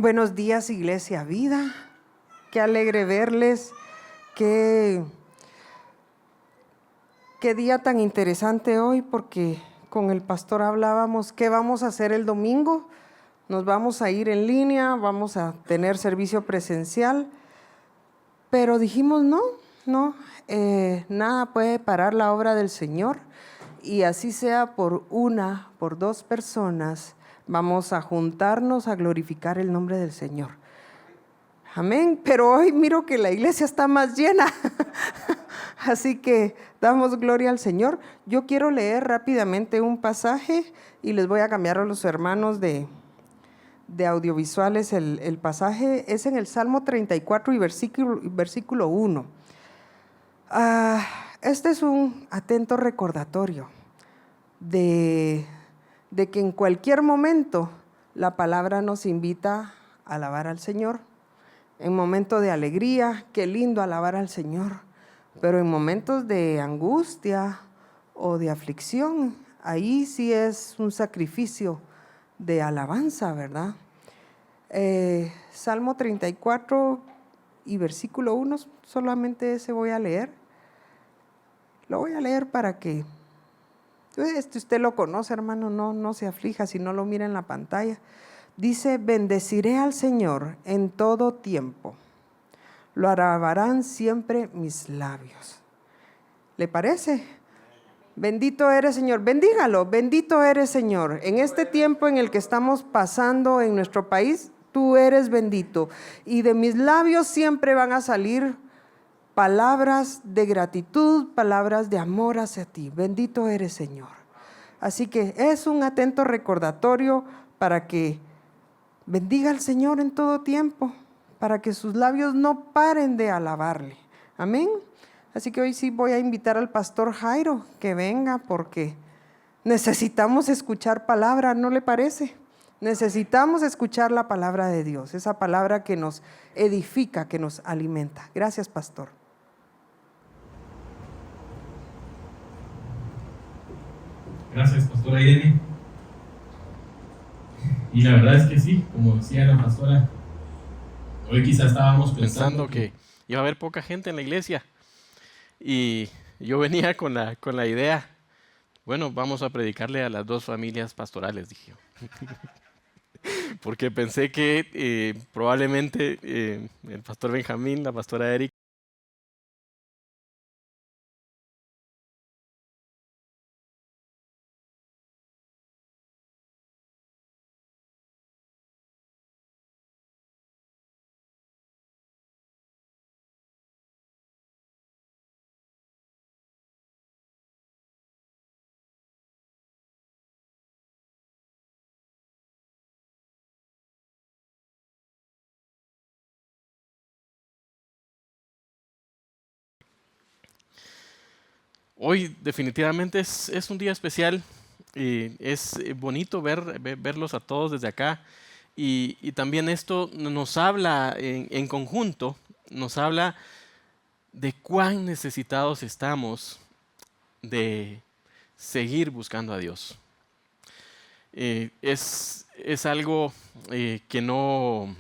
Buenos días, Iglesia Vida. Qué alegre verles. Qué día tan interesante hoy, porque con el pastor hablábamos qué vamos a hacer el domingo. Nos vamos a ir en línea, vamos a tener servicio presencial, pero dijimos nada puede parar la obra del Señor, y así sea por dos personas, vamos a juntarnos a glorificar el nombre del Señor. Amén. Pero hoy miro que la iglesia está más llena. Así que damos gloria al Señor. Yo quiero leer rápidamente un pasaje y les voy a cambiar a los hermanos de audiovisuales. El pasaje es en el Salmo 34 y versículo 1. Este es un atento recordatorio de que en cualquier momento la palabra nos invita a alabar al Señor. En momentos de alegría, qué lindo alabar al Señor, pero en momentos de angustia o de aflicción, ahí sí es un sacrificio de alabanza, ¿verdad? Salmo 34 y versículo 1, solamente ese voy a leer. Lo voy a leer para que usted lo conoce, hermano, no se aflija si no lo mira en la pantalla. Dice: bendeciré al Señor en todo tiempo. Lo alabarán siempre mis labios. ¿Le parece? Bendito eres, Señor. Bendígalo. Bendito eres, Señor. En este tiempo en el que estamos pasando en nuestro país, tú eres bendito. Y de mis labios siempre van a salir palabras de gratitud, palabras de amor hacia ti. Bendito eres, Señor. Así que es un atento recordatorio para que bendiga al Señor en todo tiempo, para que sus labios no paren de alabarle. Amén. Así que hoy sí voy a invitar al pastor Jairo que venga, porque necesitamos escuchar palabra, ¿no le parece? Necesitamos escuchar la palabra de Dios, esa palabra que nos edifica, que nos alimenta. Gracias, pastor. Gracias, pastora Irene. Y la verdad es que sí, como decía la pastora, hoy quizás estábamos pensando que iba a haber poca gente en la iglesia, y yo venía con la idea, bueno, vamos a predicarle a las dos familias pastorales, dije yo. Porque pensé que probablemente el pastor Benjamín, la pastora Erika, hoy definitivamente es un día especial, y es bonito verlos a todos desde acá, y también esto nos habla en conjunto, nos habla de cuán necesitados estamos de seguir buscando a Dios. Es algo que no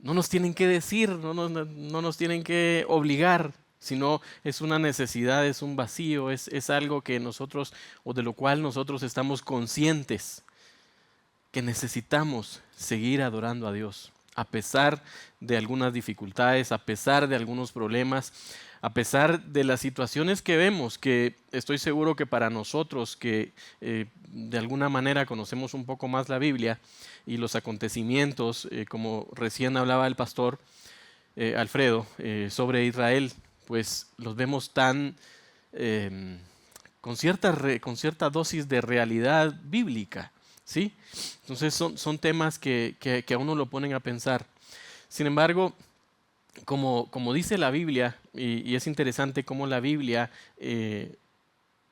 nos tienen que decir, no nos tienen que obligar, sino es una necesidad, es un vacío, es algo que nosotros, o de lo cual nosotros estamos conscientes, que necesitamos seguir adorando a Dios, a pesar de algunas dificultades, a pesar de algunos problemas, a pesar de las situaciones que vemos, que estoy seguro que para nosotros que de alguna manera conocemos un poco más la Biblia y los acontecimientos, como recién hablaba el pastor Alfredo, sobre Israel, pues los vemos tan con cierta dosis de realidad bíblica, ¿sí? Entonces son temas que a uno lo ponen a pensar. Sin embargo, como dice la Biblia, y es interesante cómo la Biblia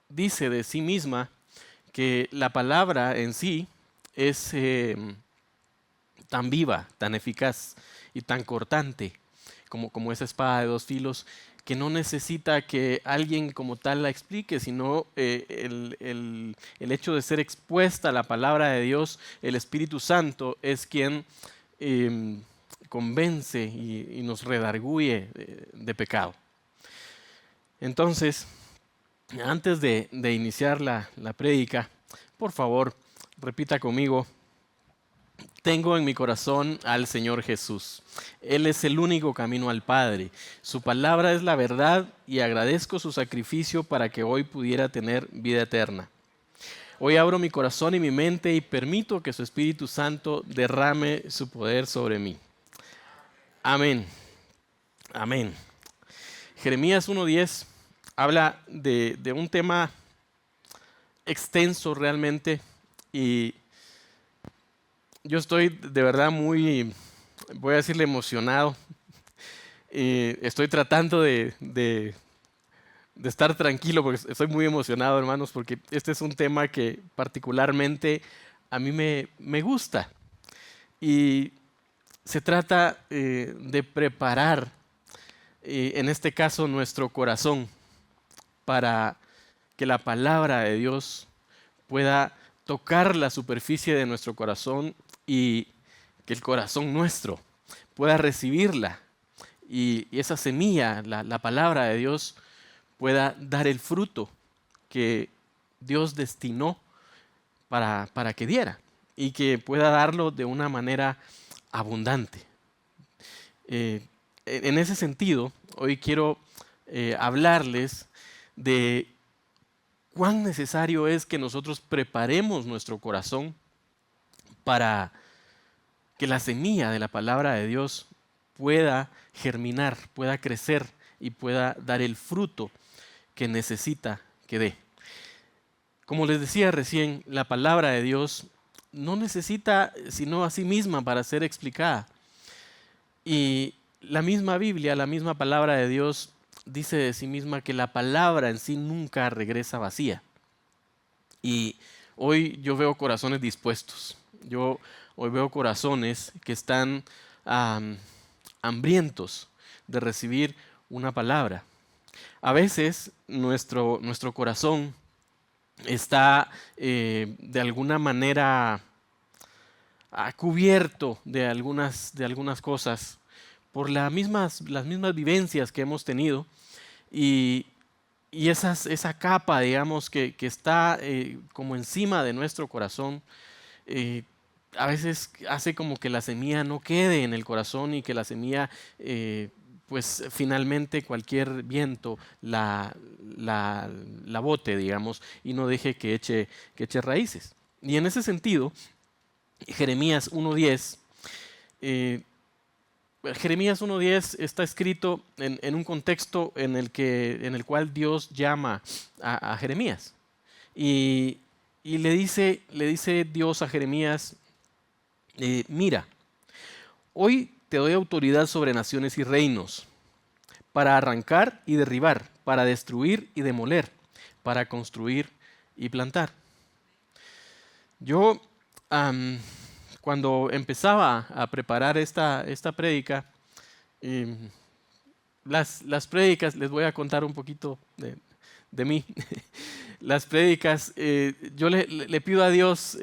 dice de sí misma que la palabra en sí es tan viva, tan eficaz y tan cortante como esa espada de dos filos, que no necesita que alguien como tal la explique, sino el hecho de ser expuesta a la palabra de Dios, el Espíritu Santo es quien convence y nos redarguye de pecado. Entonces, antes de iniciar la prédica, por favor, repita conmigo: tengo en mi corazón al Señor Jesús. Él es el único camino al Padre. Su palabra es la verdad y agradezco su sacrificio para que hoy pudiera tener vida eterna. Hoy abro mi corazón y mi mente y permito que su Espíritu Santo derrame su poder sobre mí. Amén. Amén. Jeremías 1:10 habla de un tema extenso realmente, y yo estoy de verdad muy, voy a decirle, emocionado. Estoy tratando de estar tranquilo porque estoy muy emocionado, hermanos, porque este es un tema que particularmente a mí me gusta. Y se trata de preparar, en este caso, nuestro corazón para que la palabra de Dios pueda tocar la superficie de nuestro corazón y que el corazón nuestro pueda recibirla, y esa semilla, la palabra de Dios, pueda dar el fruto que Dios destinó para que diera, y que pueda darlo de una manera abundante. En ese sentido, hoy quiero hablarles de cuán necesario es que nosotros preparemos nuestro corazón para que la semilla de la palabra de Dios pueda germinar, pueda crecer y pueda dar el fruto que necesita que dé. Como les decía recién, la palabra de Dios no necesita sino a sí misma para ser explicada. Y la misma Biblia, la misma palabra de Dios, dice de sí misma que la palabra en sí nunca regresa vacía. Y hoy yo veo corazones dispuestos. Yo hoy veo corazones que están hambrientos de recibir una palabra. A veces nuestro corazón está de alguna manera cubierto de algunas cosas por las mismas vivencias que hemos tenido, y esa capa, digamos, que está como encima de nuestro corazón, a veces hace como que la semilla no quede en el corazón y que la semilla, pues finalmente cualquier viento la bote, digamos, y no deje que eche raíces. Y en ese sentido, Jeremías 1:10, Jeremías 1:10 está escrito en un contexto en el cual Dios llama a Jeremías. Y le dice Dios a Jeremías: mira, hoy te doy autoridad sobre naciones y reinos, para arrancar y derribar, para destruir y demoler, para construir y plantar. Yo, cuando empezaba a preparar esta prédica, las prédicas, les voy a contar un poquito de mí. Las prédicas, yo le pido a Dios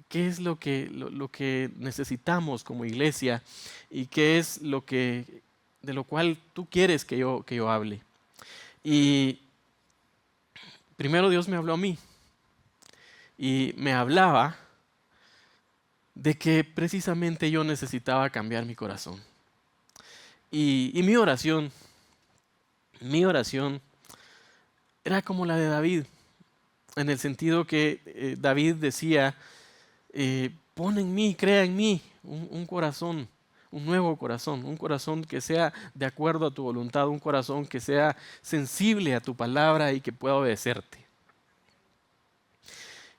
qué es lo que necesitamos como iglesia, y qué es de lo cual tú quieres que yo hable. Y primero Dios me habló a mí, y me hablaba de que precisamente yo necesitaba cambiar mi corazón. Y mi oración era como la de David, en el sentido que David decía: pon en mí, crea en mí un corazón, un nuevo corazón, un corazón que sea de acuerdo a tu voluntad, un corazón que sea sensible a tu palabra y que pueda obedecerte.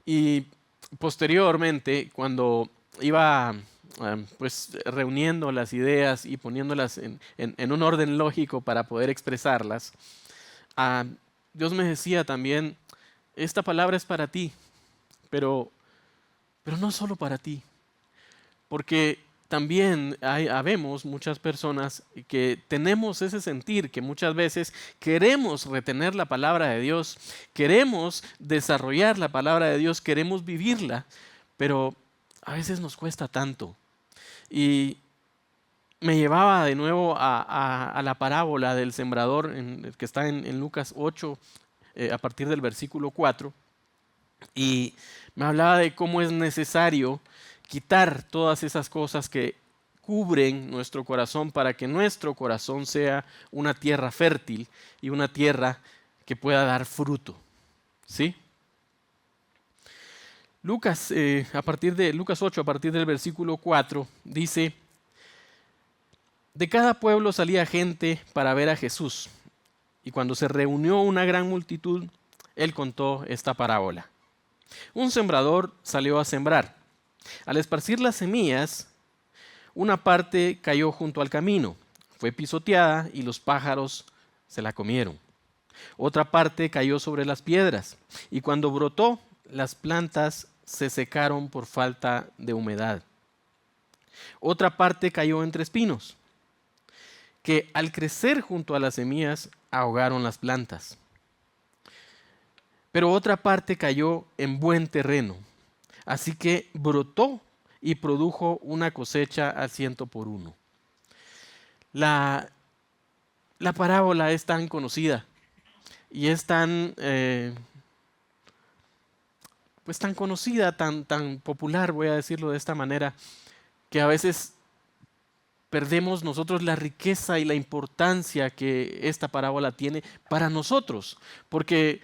Y posteriormente, cuando iba pues reuniendo las ideas y poniéndolas en un orden lógico para poder expresarlas, Dios me decía también: esta palabra es para ti, pero no solo para ti, porque también habemos muchas personas que tenemos ese sentir que muchas veces queremos retener la palabra de Dios, queremos desarrollar la palabra de Dios, queremos vivirla, pero a veces nos cuesta tanto. Y me llevaba de nuevo a la parábola del sembrador que está en Lucas 8, a partir del versículo 4, y me hablaba de cómo es necesario quitar todas esas cosas que cubren nuestro corazón para que nuestro corazón sea una tierra fértil y una tierra que pueda dar fruto. ¿Sí? Lucas 8, a partir del versículo 4, dice: de cada pueblo salía gente para ver a Jesús, y cuando se reunió una gran multitud, él contó esta parábola. Un sembrador salió a sembrar. Al esparcir las semillas, una parte cayó junto al camino, fue pisoteada y los pájaros se la comieron. Otra parte cayó sobre las piedras, y cuando brotó, las plantas se secaron por falta de humedad. Otra parte cayó entre espinos, que al crecer junto a las semillas ahogaron las plantas. Pero otra parte cayó en buen terreno, así que brotó y produjo una cosecha al 100 por 1. La parábola es tan conocida y es tan conocida, tan popular, voy a decirlo de esta manera, que a veces perdemos nosotros la riqueza y la importancia que esta parábola tiene para nosotros, porque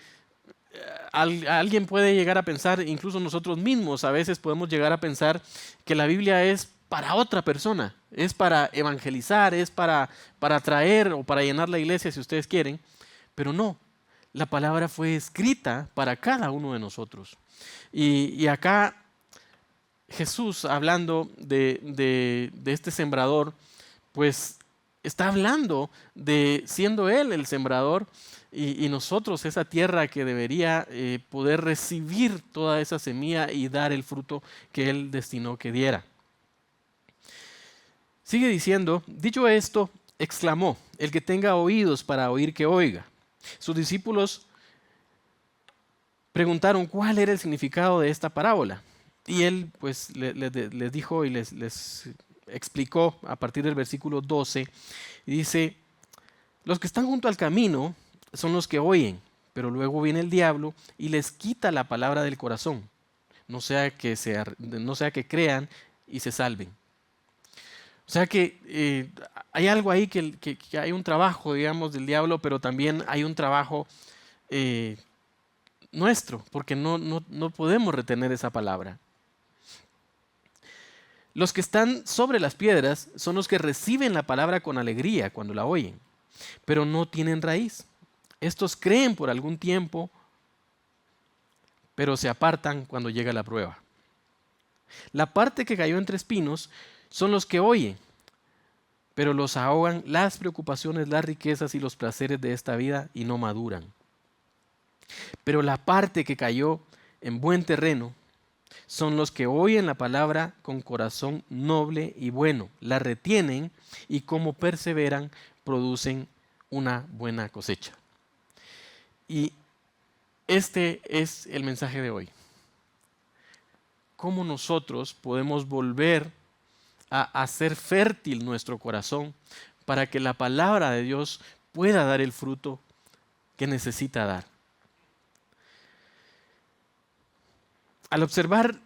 alguien puede llegar a pensar, incluso nosotros mismos a veces podemos llegar a pensar que la Biblia es para otra persona, es para evangelizar, es para traer o para llenar la iglesia si ustedes quieren, pero no, la palabra fue escrita para cada uno de nosotros. Y acá Jesús, hablando de este sembrador, pues está hablando de siendo Él el sembrador y nosotros esa tierra que debería poder recibir toda esa semilla y dar el fruto que Él destinó que diera. Sigue diciendo: dicho esto, exclamó: el que tenga oídos para oír, que oiga. Sus discípulos preguntaron cuál era el significado de esta parábola. Y él pues les dijo y les explicó a partir del versículo 12. Y dice: los que están junto al camino son los que oyen, pero luego viene el diablo y les quita la palabra del corazón, no sea que crean y se salven. O sea que hay algo ahí que hay un trabajo, digamos, del diablo, pero también hay un trabajo nuestro, porque no podemos retener esa palabra. Los que están sobre las piedras son los que reciben la palabra con alegría cuando la oyen, pero no tienen raíz. Estos creen por algún tiempo, pero se apartan cuando llega la prueba. La parte que cayó entre espinos son los que oyen, pero los ahogan las preocupaciones, las riquezas y los placeres de esta vida y no maduran. Pero la parte que cayó en buen terreno son los que oyen la palabra con corazón noble y bueno, la retienen y como perseveran, producen una buena cosecha. Y este es el mensaje de hoy. ¿Cómo nosotros podemos volver a hacer fértil nuestro corazón para que la palabra de Dios pueda dar el fruto que necesita dar? Al observar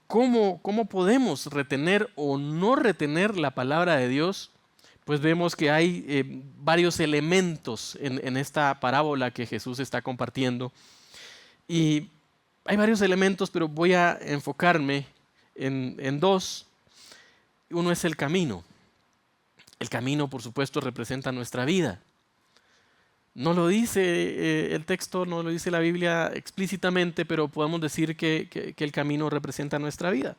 cómo podemos retener o no retener la palabra de Dios, pues vemos que hay varios elementos en esta parábola que Jesús está compartiendo. Y hay varios elementos, pero voy a enfocarme en dos. Uno es el camino. El camino, por supuesto, representa nuestra vida. No lo dice el texto, no lo dice la Biblia explícitamente, pero podemos decir que el camino representa nuestra vida.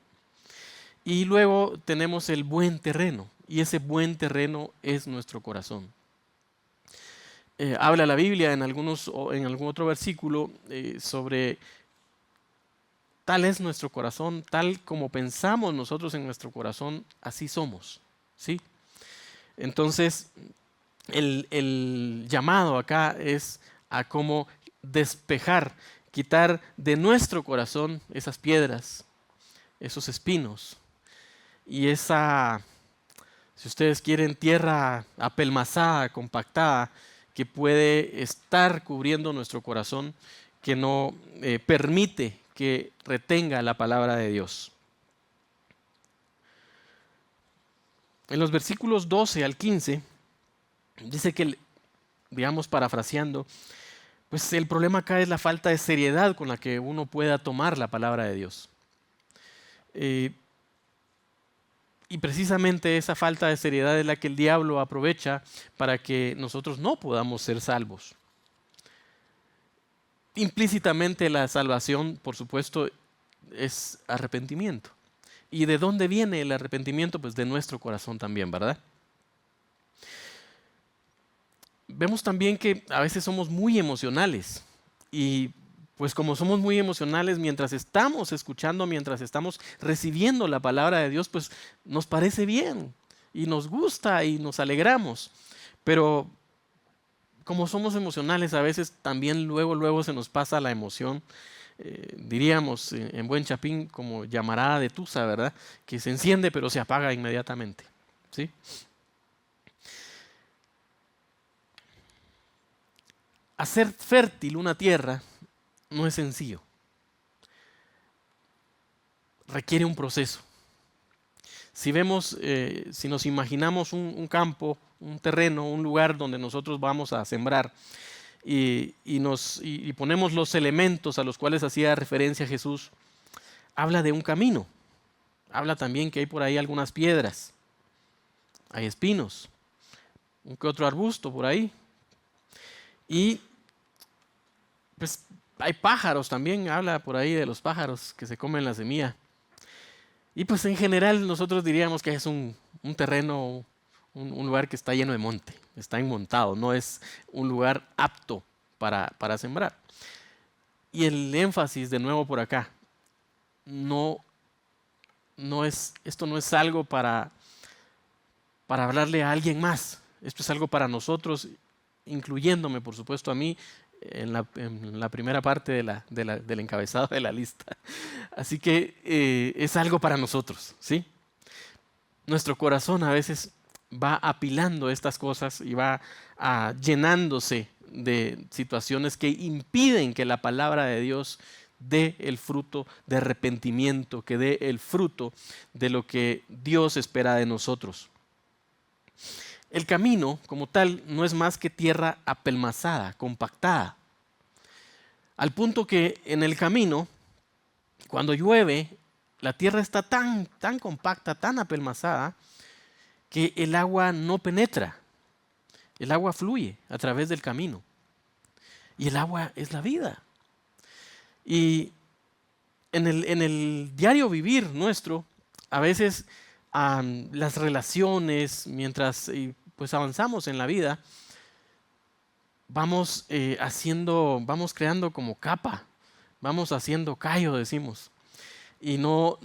Y luego tenemos el buen terreno, y ese buen terreno es nuestro corazón. Habla la Biblia en algún otro versículo sobre tal es nuestro corazón, tal como pensamos nosotros en nuestro corazón, así somos, ¿sí? Entonces, el llamado acá es a cómo despejar, quitar de nuestro corazón esas piedras, esos espinos y esa, si ustedes quieren, tierra apelmazada, compactada, que puede estar cubriendo nuestro corazón, que no permite que retenga la palabra de Dios. En los versículos 12 al 15, dice que, digamos parafraseando, pues el problema acá es la falta de seriedad con la que uno pueda tomar la palabra de Dios. Y precisamente esa falta de seriedad es la que el diablo aprovecha para que nosotros no podamos ser salvos. Implícitamente la salvación, por supuesto, es arrepentimiento. ¿Y de dónde viene el arrepentimiento? Pues de nuestro corazón también, ¿verdad? Vemos también que a veces somos muy emocionales y pues como somos muy emocionales, mientras estamos escuchando, mientras estamos recibiendo la palabra de Dios, pues nos parece bien y nos gusta y nos alegramos. Pero como somos emocionales, a veces también luego se nos pasa la emoción. Diríamos en buen chapín como llamarada de tusa, ¿verdad? Que se enciende pero se apaga inmediatamente, ¿sí? Hacer fértil una tierra no es sencillo. Requiere un proceso. Si vemos, si nos imaginamos un campo, un terreno, un lugar donde nosotros vamos a sembrar y ponemos los elementos a los cuales hacía referencia Jesús, habla de un camino. Habla también que hay por ahí algunas piedras, hay espinos, un que otro arbusto por ahí. Y pues hay pájaros también, habla por ahí de los pájaros que se comen la semilla. Y pues en general nosotros diríamos que es un terreno, un lugar que está lleno de monte, está inmontado, no es un lugar apto para sembrar. Y el énfasis de nuevo por acá, esto no es algo para hablarle a alguien más, esto es algo para nosotros, incluyéndome por supuesto a mí, en la primera parte del encabezado de la lista. Así que es algo para nosotros, ¿sí? Nuestro corazón a veces va apilando estas cosas y va llenándose de situaciones que impiden que la palabra de Dios dé el fruto de arrepentimiento, que dé el fruto de lo que Dios espera de nosotros. El camino, como tal, no es más que tierra apelmazada, compactada. Al punto que en el camino, cuando llueve, la tierra está tan compacta, tan apelmazada, que el agua no penetra. El agua fluye a través del camino. Y el agua es la vida. Y en el diario vivir nuestro, a veces las relaciones, mientras pues avanzamos en la vida, vamos creando como capa, vamos haciendo callo, decimos, y no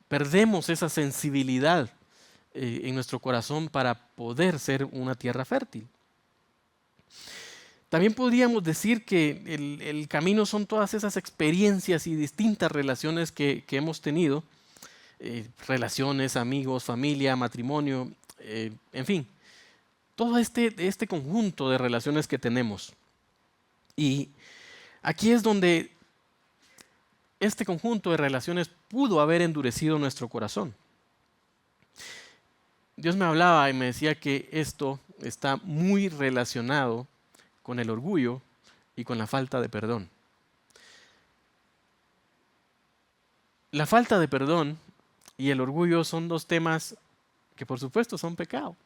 perdemos esa sensibilidad en nuestro corazón para poder ser una tierra fértil. También podríamos decir que el camino son todas esas experiencias y distintas relaciones que hemos tenido, relaciones, amigos, familia, matrimonio, en fin, todo este conjunto de relaciones que tenemos. Y aquí es donde este conjunto de relaciones pudo haber endurecido nuestro corazón. Dios me hablaba y me decía que esto está muy relacionado con el orgullo y con la falta de perdón. La falta de perdón y el orgullo son dos temas que por supuesto son pecado.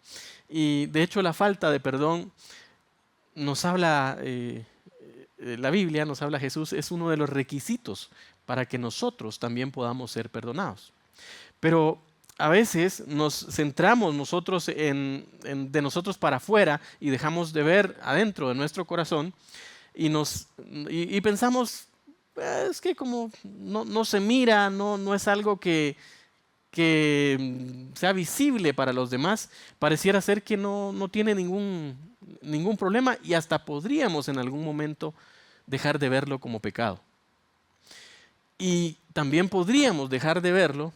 Y de hecho la falta de perdón nos habla, la Biblia nos habla Jesús, es uno de los requisitos para que nosotros también podamos ser perdonados. Pero a veces nos centramos nosotros de nosotros para afuera y dejamos de ver adentro de nuestro corazón y pensamos, es que como no se mira, no es algo que sea visible para los demás, pareciera ser que no tiene ningún problema y hasta podríamos en algún momento dejar de verlo como pecado. Y también podríamos dejar de verlo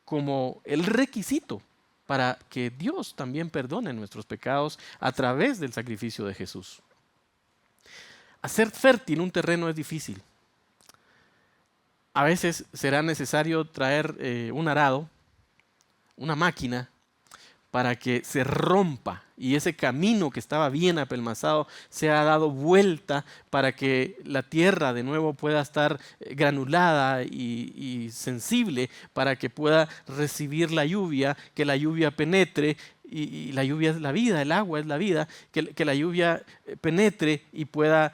como el requisito para que Dios también perdone nuestros pecados a través del sacrificio de Jesús. Hacer fértil un terreno es difícil. A veces será necesario traer un arado, una máquina, para que se rompa y ese camino que estaba bien apelmazado sea dado vuelta para que la tierra de nuevo pueda estar granulada y sensible, para que pueda recibir la lluvia, que la lluvia penetre. Y la lluvia es la vida, el agua es la vida, que la lluvia penetre y pueda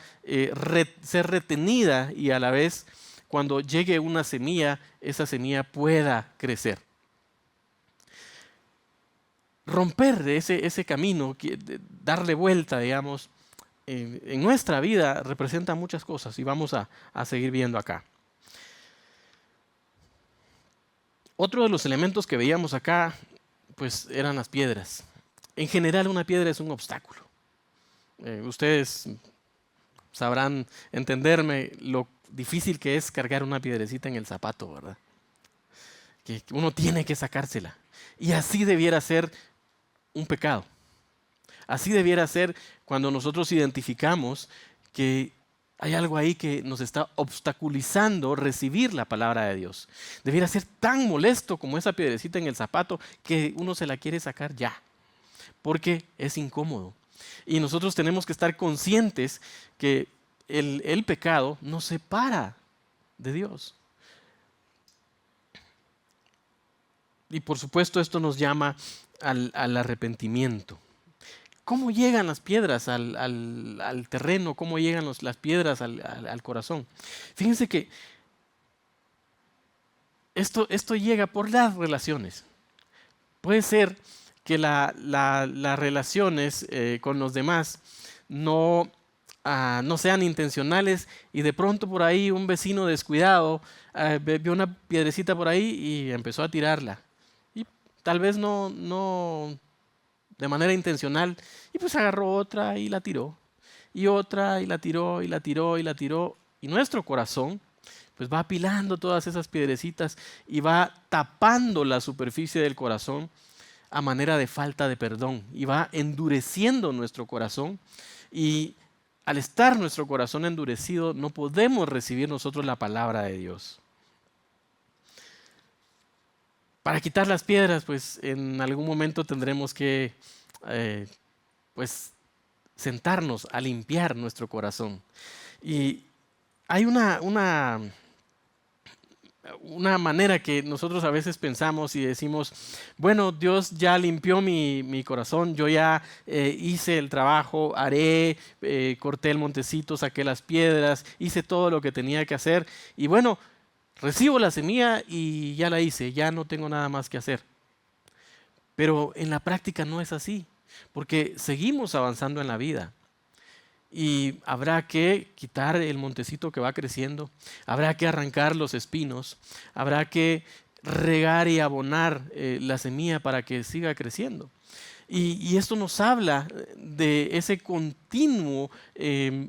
ser retenida y a la vez cuando llegue una semilla, esa semilla pueda crecer. Romper ese camino, darle vuelta, digamos, en nuestra vida representa muchas cosas y vamos a seguir viendo acá. Otro de los elementos que veíamos acá, pues eran las piedras. En general una piedra es un obstáculo. Ustedes sabrán entenderme lo difícil que es cargar una piedrecita en el zapato, ¿verdad? Que uno tiene que sacársela. Y así debiera ser un pecado. Así debiera ser cuando nosotros identificamos que hay algo ahí que nos está obstaculizando recibir la palabra de Dios. Debiera ser tan molesto como esa piedrecita en el zapato que uno se la quiere sacar ya, porque es incómodo. Y nosotros tenemos que estar conscientes que el pecado nos separa de Dios. Y por supuesto esto nos llama al arrepentimiento. ¿Cómo llegan las piedras al terreno? ¿Cómo llegan las piedras al corazón? Fíjense que esto llega por las relaciones. Puede ser que las relaciones con los demás no sean intencionales y de pronto por ahí un vecino descuidado vio una piedrecita por ahí y empezó a tirarla. Y tal vez no de manera intencional, y pues agarró otra y la tiró, y otra y la tiró, y la tiró, y la tiró, y nuestro corazón pues va apilando todas esas piedrecitas y va tapando la superficie del corazón a manera de falta de perdón, y va endureciendo nuestro corazón, y al estar nuestro corazón endurecido no podemos recibir nosotros la palabra de Dios. Para quitar las piedras, pues en algún momento tendremos que pues sentarnos a limpiar nuestro corazón. Y hay una manera que nosotros a veces pensamos y decimos, bueno, Dios ya limpió mi corazón, yo ya hice el trabajo, corté el montecito, saqué las piedras, hice todo lo que tenía que hacer y bueno, recibo la semilla y ya la hice, ya no tengo nada más que hacer. Pero en la práctica no es así, porque seguimos avanzando en la vida. Y habrá que quitar el montecito que va creciendo, habrá que arrancar los espinos, habrá que regar y abonar la semilla para que siga creciendo. Y esto nos habla de ese continuo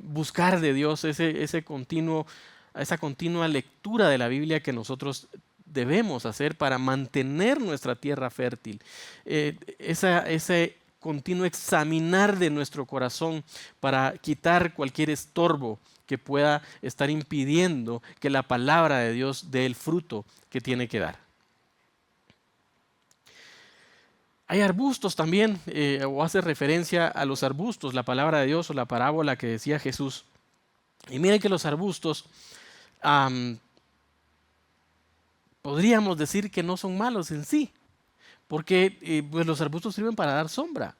buscar de Dios, esa continua lectura de la Biblia que nosotros debemos hacer para mantener nuestra tierra fértil. Ese continuo examinar de nuestro corazón para quitar cualquier estorbo que pueda estar impidiendo que la palabra de Dios dé el fruto que tiene que dar. Hay arbustos también, o hace referencia a los arbustos, la palabra de Dios o la parábola que decía Jesús. Y miren que los arbustos podríamos decir que no son malos en sí, porque pues los arbustos sirven para dar sombra.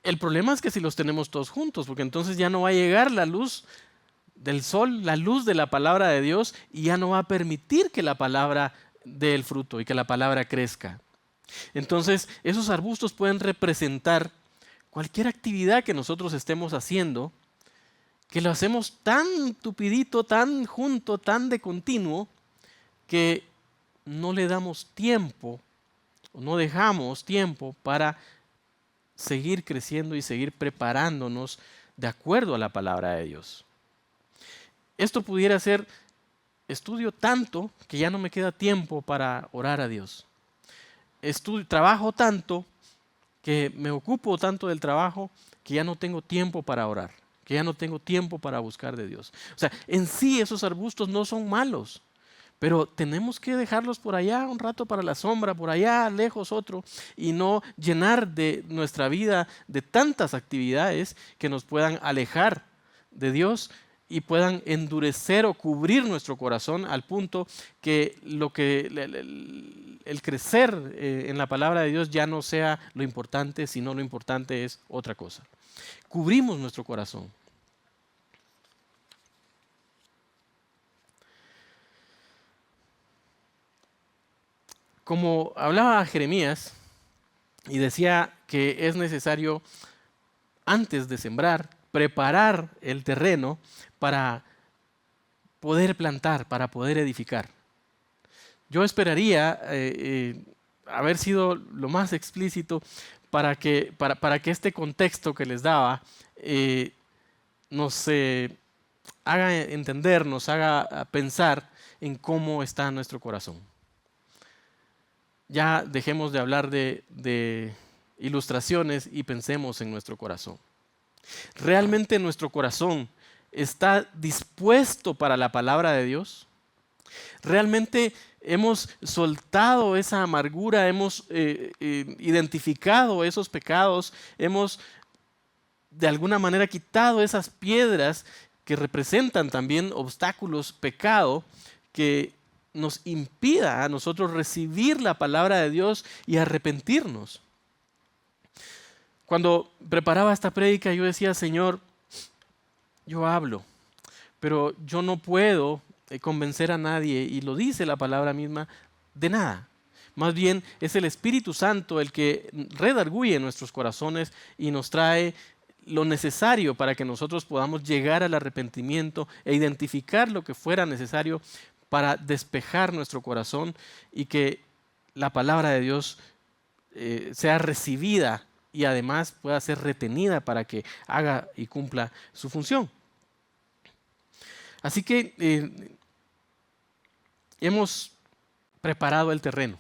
El problema es que si los tenemos todos juntos, porque entonces ya no va a llegar la luz del sol, la luz de la palabra de Dios, y ya no va a permitir que la palabra dé el fruto y que la palabra crezca. Entonces, esos arbustos pueden representar cualquier actividad que nosotros estemos haciendo que lo hacemos tan tupidito, tan junto, tan de continuo, que no le damos tiempo, o no dejamos tiempo para seguir creciendo y seguir preparándonos de acuerdo a la palabra de Dios. Esto pudiera ser: estudio tanto que ya no me queda tiempo para orar a Dios. Trabajo tanto que me ocupo tanto del trabajo que ya no tengo tiempo para orar, que ya no tengo tiempo para buscar de Dios. O sea, en sí esos arbustos no son malos, pero tenemos que dejarlos por allá un rato para la sombra, por allá lejos otro, y no llenar de nuestra vida de tantas actividades que nos puedan alejar de Dios y puedan endurecer o cubrir nuestro corazón al punto que el crecer en la palabra de Dios ya no sea lo importante, sino lo importante es otra cosa. Cubrimos nuestro corazón. Como hablaba Jeremías y decía que es necesario, antes de sembrar, preparar el terreno para poder plantar, para poder edificar. Yo esperaría haber sido lo más explícito para que este contexto que les daba nos haga entender, nos haga pensar en cómo está nuestro corazón. Ya dejemos de hablar de ilustraciones y pensemos en nuestro corazón. ¿Realmente nuestro corazón está dispuesto para la palabra de Dios? ¿Realmente hemos soltado esa amargura, hemos identificado esos pecados, hemos de alguna manera quitado esas piedras que representan también obstáculos, pecado, que nos impida a nosotros recibir la palabra de Dios y arrepentirnos? Cuando preparaba esta prédica yo decía: Señor, yo hablo, pero yo no puedo convencer a nadie, y lo dice la palabra misma, de nada. Más bien es el Espíritu Santo el que redarguye nuestros corazones y nos trae lo necesario para que nosotros podamos llegar al arrepentimiento e identificar lo que fuera necesario para despejar nuestro corazón y que la palabra de Dios sea recibida y además pueda ser retenida para que haga y cumpla su función. Así que hemos preparado el terreno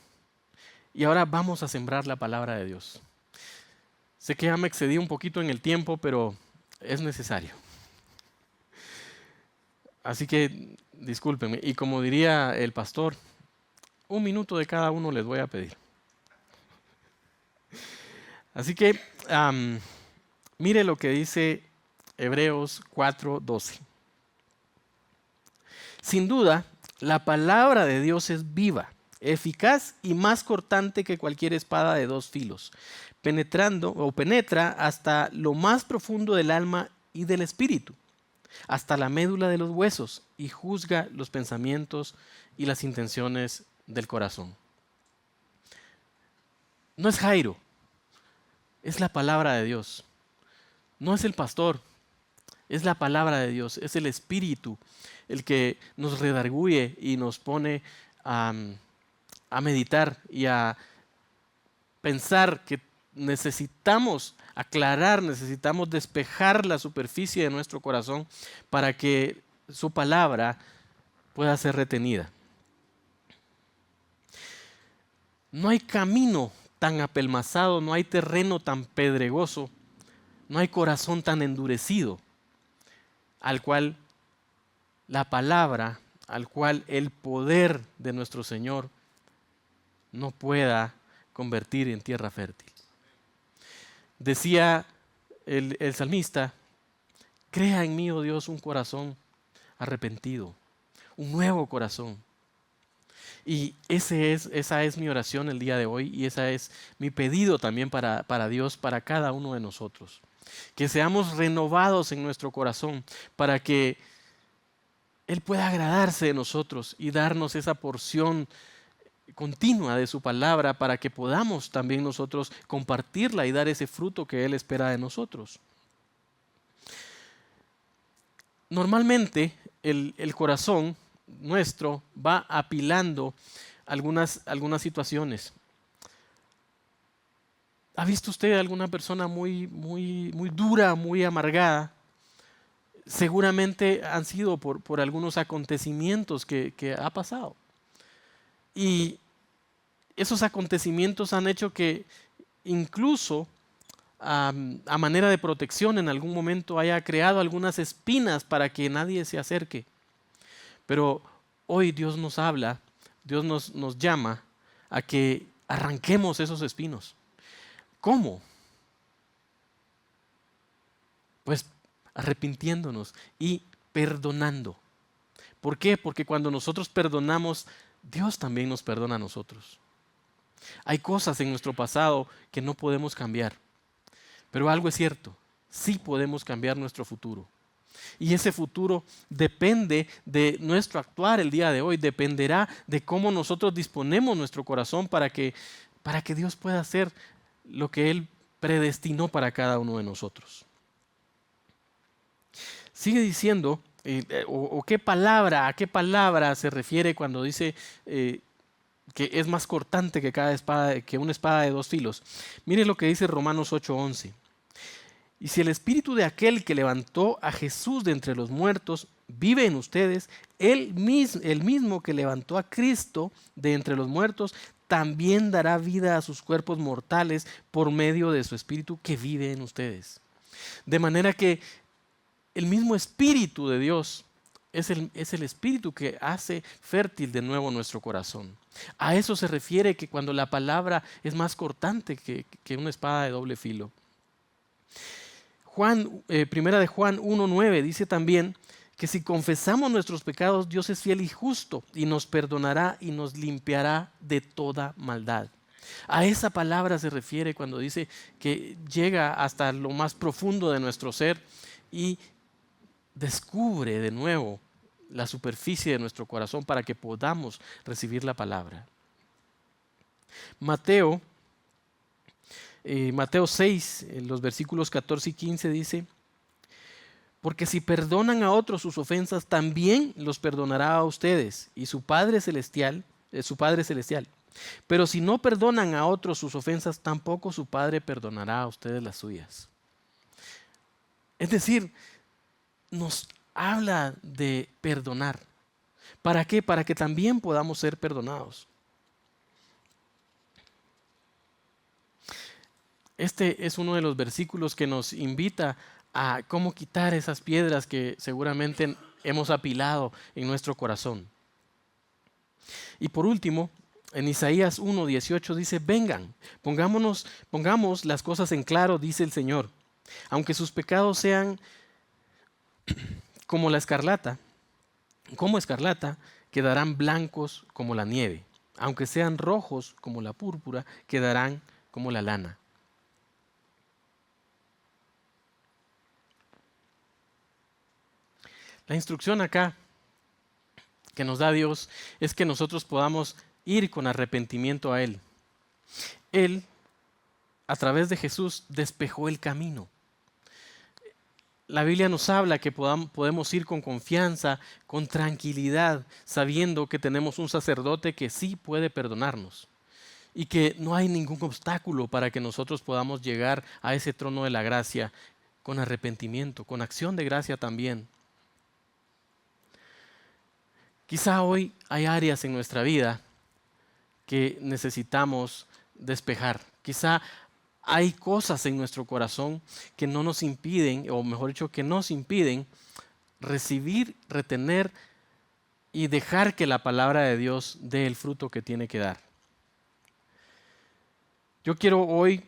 y ahora vamos a sembrar la palabra de Dios. Sé que ya me excedí un poquito en el tiempo, pero es necesario. Así que discúlpenme, y como diría el pastor, 1 minuto de cada uno les voy a pedir. Así que mire lo que dice Hebreos 4:12. Sin duda, la palabra de Dios es viva, eficaz y más cortante que cualquier espada de 2 filos, penetra hasta lo más profundo del alma y del espíritu, hasta la médula de los huesos, y juzga los pensamientos y las intenciones del corazón. No es Jairo, es la palabra de Dios. No es el pastor, es la palabra de Dios, es el Espíritu el que nos redarguye y nos pone a meditar y a pensar que necesitamos aclarar, necesitamos despejar la superficie de nuestro corazón para que su palabra pueda ser retenida. No hay camino tan apelmazado, no hay terreno tan pedregoso, no hay corazón tan endurecido al cual la palabra, al cual el poder de nuestro Señor no pueda convertir en tierra fértil. Decía el salmista: crea en mí, oh Dios, un corazón arrepentido, un nuevo corazón. Y esa es mi oración el día de hoy, y ese es mi pedido también para Dios, para cada uno de nosotros. Que seamos renovados en nuestro corazón para que Él pueda agradarse de nosotros y darnos esa porción continua de su palabra para que podamos también nosotros compartirla y dar ese fruto que Él espera de nosotros. Normalmente el corazón nuestro va apilando algunas situaciones. ¿Ha visto usted alguna persona muy dura, muy amargada? Seguramente han sido por algunos acontecimientos que ha pasado. Y esos acontecimientos han hecho que incluso a manera de protección en algún momento haya creado algunas espinas para que nadie se acerque. Pero hoy Dios nos habla, Dios nos llama a que arranquemos esos espinos. ¿Cómo? Pues arrepintiéndonos y perdonando. ¿Por qué? Porque cuando nosotros perdonamos, Dios también nos perdona a nosotros. Hay cosas en nuestro pasado que no podemos cambiar, pero algo es cierto, sí podemos cambiar nuestro futuro. Y ese futuro depende de nuestro actuar el día de hoy, dependerá de cómo nosotros disponemos nuestro corazón para que Dios pueda hacer lo que Él predestinó para cada uno de nosotros. Sigue diciendo, a qué palabra se refiere cuando dice que es más cortante que una espada de dos filos. Mire lo que dice Romanos 8:11. Y si el espíritu de aquel que levantó a Jesús de entre los muertos vive en ustedes, el mismo que levantó a Cristo de entre los muertos, también dará vida a sus cuerpos mortales por medio de su espíritu que vive en ustedes. De manera que el mismo espíritu de Dios es el espíritu que hace fértil de nuevo nuestro corazón. A eso se refiere que cuando la palabra es más cortante que una espada de doble filo. Primera de Juan 1:9 dice también que si confesamos nuestros pecados, Dios es fiel y justo y nos perdonará y nos limpiará de toda maldad. A esa palabra se refiere cuando dice que llega hasta lo más profundo de nuestro ser y descubre de nuevo la superficie de nuestro corazón para que podamos recibir la palabra. Mateo 6, en los versículos 14 y 15 dice: porque si perdonan a otros sus ofensas, también los perdonará a ustedes y su Padre celestial. Pero si no perdonan a otros sus ofensas, tampoco su Padre perdonará a ustedes las suyas. Es decir, nos habla de perdonar. ¿Para qué? Para que también podamos ser perdonados. Este es uno de los versículos que nos invita a cómo quitar esas piedras que seguramente hemos apilado en nuestro corazón. Y por último, en Isaías 1:18 dice: vengan, pongamos las cosas en claro, dice el Señor. Aunque sus pecados sean como escarlata, quedarán blancos como la nieve. Aunque sean rojos como la púrpura, quedarán como la lana. La instrucción acá que nos da Dios es que nosotros podamos ir con arrepentimiento a Él. Él, a través de Jesús, despejó el camino. La Biblia nos habla que podemos ir con confianza, con tranquilidad, sabiendo que tenemos un sacerdote que sí puede perdonarnos y que no hay ningún obstáculo para que nosotros podamos llegar a ese trono de la gracia con arrepentimiento, con acción de gracia también. Quizá hoy hay áreas en nuestra vida que necesitamos despejar. Quizá hay cosas en nuestro corazón que no nos impiden, o mejor dicho, que nos impiden recibir, retener y dejar que la palabra de Dios dé el fruto que tiene que dar. Yo quiero hoy,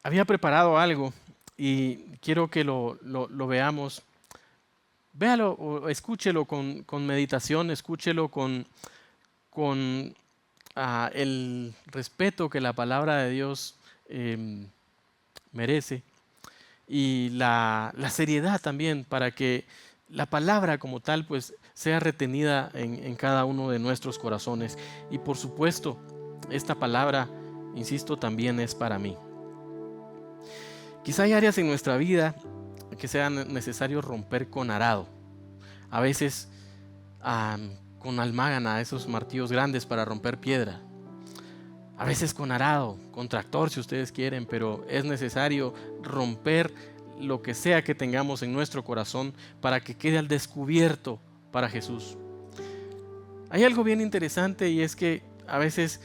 había preparado algo y quiero que lo veamos. Véalo o escúchelo con meditación, escúchelo con el respeto que la palabra de Dios merece y la seriedad también para que la palabra como tal pues sea retenida en cada uno de nuestros corazones. Y por supuesto, esta palabra, insisto, también es para mí. Quizá hay áreas en nuestra vida que sea necesario romper con arado. A veces con almágana, esos martillos grandes para romper piedra. A veces con arado, con tractor si ustedes quieren, pero es necesario romper lo que sea que tengamos en nuestro corazón para que quede al descubierto para Jesús. Hay algo bien interesante, y es que a veces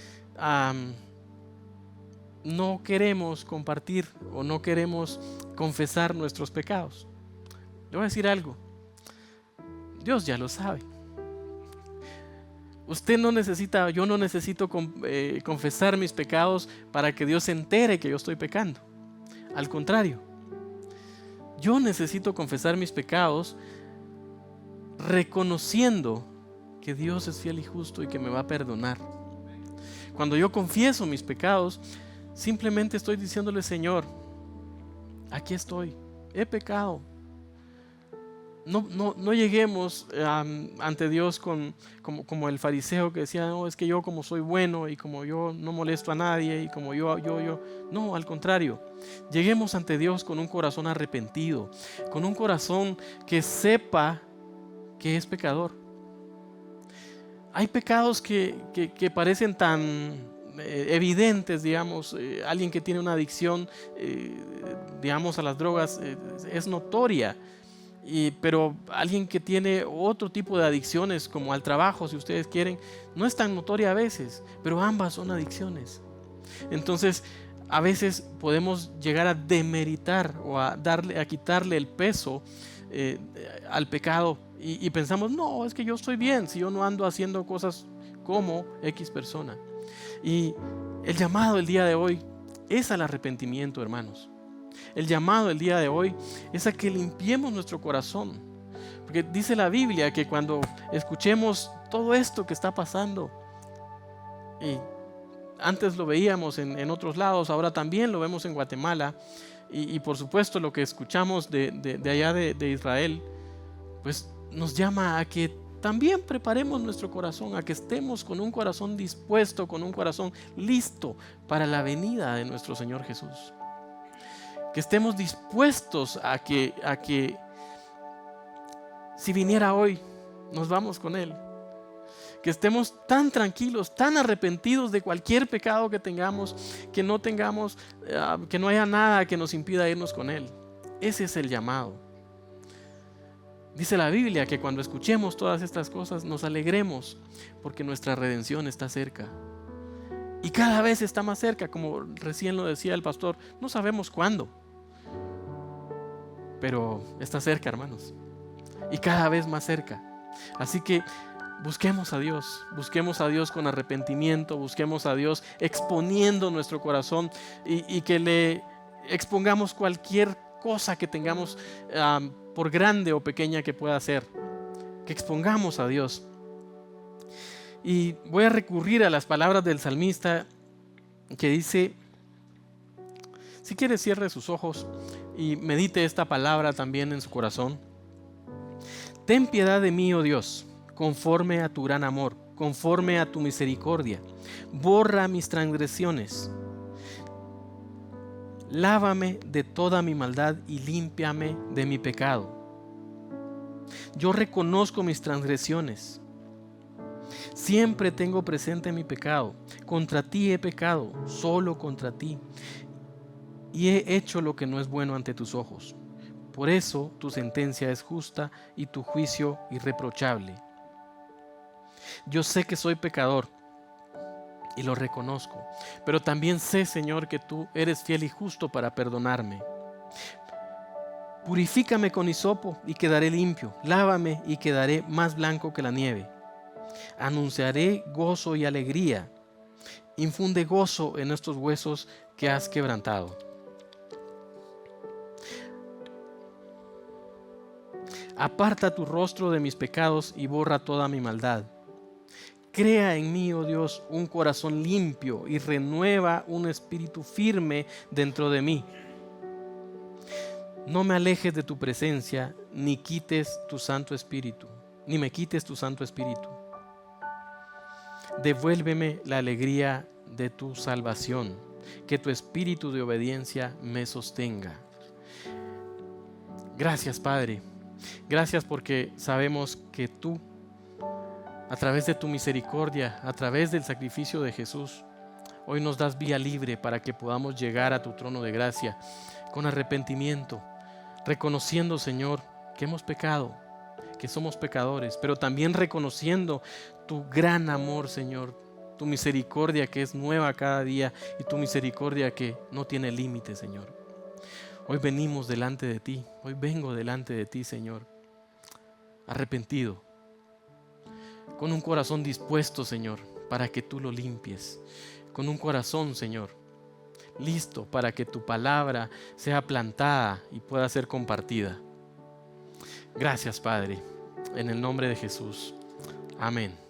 no queremos compartir o no queremos confesar nuestros pecados. Le voy a decir algo. Dios ya lo sabe. Usted no necesita, yo no necesito confesar mis pecados para que Dios se entere que yo estoy pecando. Al contrario, yo necesito confesar mis pecados reconociendo que Dios es fiel y justo y que me va a perdonar. Cuando yo confieso mis pecados, simplemente estoy diciéndole: Señor, aquí estoy, he pecado. No lleguemos ante Dios como el fariseo que decía: no, es que yo como soy bueno y como yo no molesto a nadie y como yo. No, al contrario, lleguemos ante Dios con un corazón arrepentido, con un corazón que sepa que es pecador. Hay pecados que parecen tan evidentes, digamos. Alguien que tiene una adicción, digamos, a las drogas, es notoria. Pero alguien que tiene otro tipo de adicciones, como al trabajo, si ustedes quieren, no es tan notoria a veces, pero ambas son adicciones. Entonces, a veces podemos llegar a demeritar o a quitarle el peso al pecado y pensamos: no, es que yo estoy bien si yo no ando haciendo cosas como X persona. Y el llamado del día de hoy es al arrepentimiento, hermanos. El llamado del día de hoy es a que limpiemos nuestro corazón, porque dice la Biblia que cuando escuchemos todo esto que está pasando, y antes lo veíamos en otros lados, ahora también lo vemos en Guatemala, y por supuesto lo que escuchamos de allá de Israel, pues nos llama a que también preparemos nuestro corazón, a que estemos con un corazón dispuesto, con un corazón listo para la venida de nuestro Señor Jesús. Que estemos dispuestos a que si viniera hoy, nos vamos con Él. Que estemos tan tranquilos, tan arrepentidos de cualquier pecado que tengamos, que no haya nada que nos impida irnos con Él. Ese es el llamado. Dice la Biblia que cuando escuchemos todas estas cosas nos alegremos, porque nuestra redención está cerca. Y cada vez está más cerca, como recién lo decía el pastor. No sabemos cuándo, pero está cerca, hermanos, y cada vez más cerca. Así que busquemos a Dios con arrepentimiento, busquemos a Dios exponiendo nuestro corazón y que le expongamos cualquier cosa que tengamos, por grande o pequeña que pueda ser, que expongamos a Dios. Y voy a recurrir a las palabras del salmista, que dice, si quiere cierre sus ojos y medite esta palabra también en su corazón. Ten piedad de mí, oh Dios, conforme a tu gran amor, conforme a tu misericordia. Borra mis transgresiones. Lávame de toda mi maldad y límpiame de mi pecado. Yo reconozco mis transgresiones. Siempre tengo presente mi pecado. Contra ti he pecado, solo contra ti, y he hecho lo que no es bueno ante tus ojos. Por eso tu sentencia es justa y tu juicio irreprochable. Yo sé que soy pecador y lo reconozco, pero también sé, Señor, que tú eres fiel y justo para perdonarme. Purifícame con hisopo y quedaré limpio. Lávame y quedaré más blanco que la nieve. Anunciaré gozo y alegría. Infunde gozo en estos huesos que has quebrantado. Aparta tu rostro de mis pecados y borra toda mi maldad. Crea en mí, oh Dios, un corazón limpio y renueva un espíritu firme dentro de mí. No me alejes de tu presencia, ni me quites tu Santo Espíritu. Devuélveme la alegría de tu salvación, que tu espíritu de obediencia me sostenga. Gracias, Padre. Gracias porque sabemos que tú, a través de tu misericordia, a través del sacrificio de Jesús, hoy nos das vía libre para que podamos llegar a tu trono de gracia con arrepentimiento, reconociendo, Señor, que hemos pecado, que somos pecadores, pero también reconociendo tu gran amor, Señor, tu misericordia que es nueva cada día y tu misericordia que no tiene límite, Señor. Hoy venimos delante de ti, hoy vengo delante de ti, Señor, arrepentido, con un corazón dispuesto, Señor, para que tú lo limpies, con un corazón, Señor, listo para que tu palabra sea plantada y pueda ser compartida. Gracias, Padre, en el nombre de Jesús. Amén.